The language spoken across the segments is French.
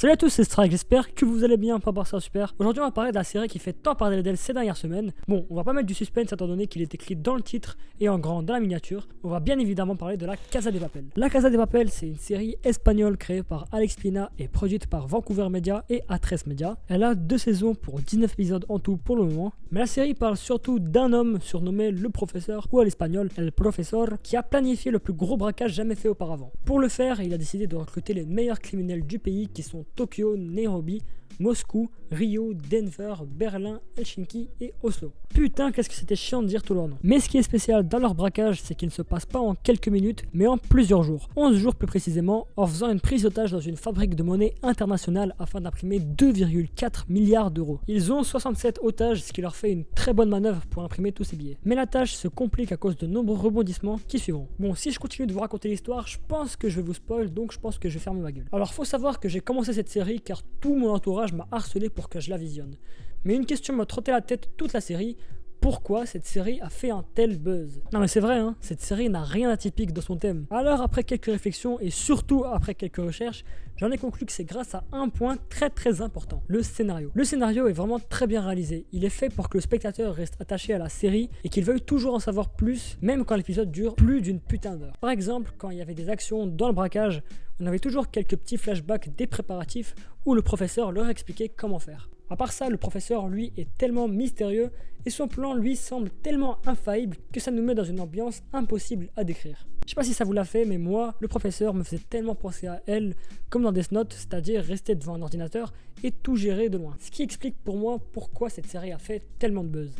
Salut à tous, c'est Strike, j'espère que vous allez bien, pas par ça super. Aujourd'hui on va parler de la série qui fait tant parler d'elle ces dernières semaines. Bon, on va pas mettre du suspense étant donné qu'il est écrit dans le titre et en grand dans la miniature. On va bien évidemment parler de La Casa de Papel. La Casa de Papel, c'est une série espagnole créée par Alex Pina et produite par Vancouver Media et A3 Media. Elle a 2 saisons pour 19 épisodes en tout pour le moment. Mais la série parle surtout d'un homme surnommé le professeur, ou à l'espagnol El Profesor, qui a planifié le plus gros braquage jamais fait auparavant. Pour le faire, il a décidé de recruter les meilleurs criminels du pays qui sont Tokyo, Nairobi, Moscou, Rio, Denver, Berlin, Helsinki et Oslo. Putain, qu'est-ce que c'était chiant de dire tout leur nom. Mais ce qui est spécial dans leur braquage, c'est qu'il ne se passe pas en quelques minutes, mais en plusieurs jours. 11 jours plus précisément, en faisant une prise d'otage dans une fabrique de monnaie internationale afin d'imprimer 2,4 milliards d'euros. Ils ont 67 otages, ce qui leur fait une très bonne manœuvre pour imprimer tous ces billets. Mais la tâche se complique à cause de nombreux rebondissements qui suivront. Bon, si je continue de vous raconter l'histoire, je pense que je vais vous spoil, donc je pense que je vais fermer ma gueule. Alors faut savoir que j'ai commencé cette série car tout mon entourage m'a harcelé pour que je la visionne. Mais une question m'a trotté la tête toute la série: pourquoi cette série a fait un tel buzz? Non mais c'est vrai, hein, cette série n'a rien d'atypique dans son thème. Alors après quelques réflexions et surtout après quelques recherches, j'en ai conclu que c'est grâce à un point très important, le scénario. Le scénario est vraiment très bien réalisé, il est fait pour que le spectateur reste attaché à la série et qu'il veuille toujours en savoir plus, même quand l'épisode dure plus d'une putain d'heure. Par exemple, quand il y avait des actions dans le braquage, on avait toujours quelques petits flashbacks des préparatifs où le professeur leur expliquait comment faire. À part ça, le professeur, lui, est tellement mystérieux et son plan, lui, semble tellement infaillible que ça nous met dans une ambiance impossible à décrire. Je sais pas si ça vous l'a fait, mais moi, le professeur me faisait tellement penser à elle, comme dans Death Note, c'est-à-dire rester devant un ordinateur et tout gérer de loin. Ce qui explique pour moi pourquoi cette série a fait tellement de buzz.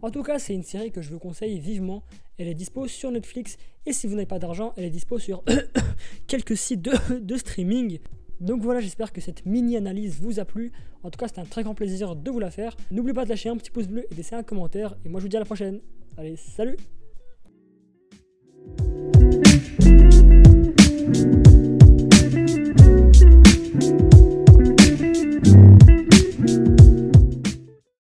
En tout cas, c'est une série que je vous conseille vivement. Elle est dispo sur Netflix et si vous n'avez pas d'argent, elle est dispo sur quelques sites de streaming. Donc voilà, j'espère que cette mini-analyse vous a plu. En tout cas, c'était un très grand plaisir de vous la faire. N'oubliez pas de lâcher un petit pouce bleu et de laisser un commentaire. Et moi, je vous dis à la prochaine. Allez, salut!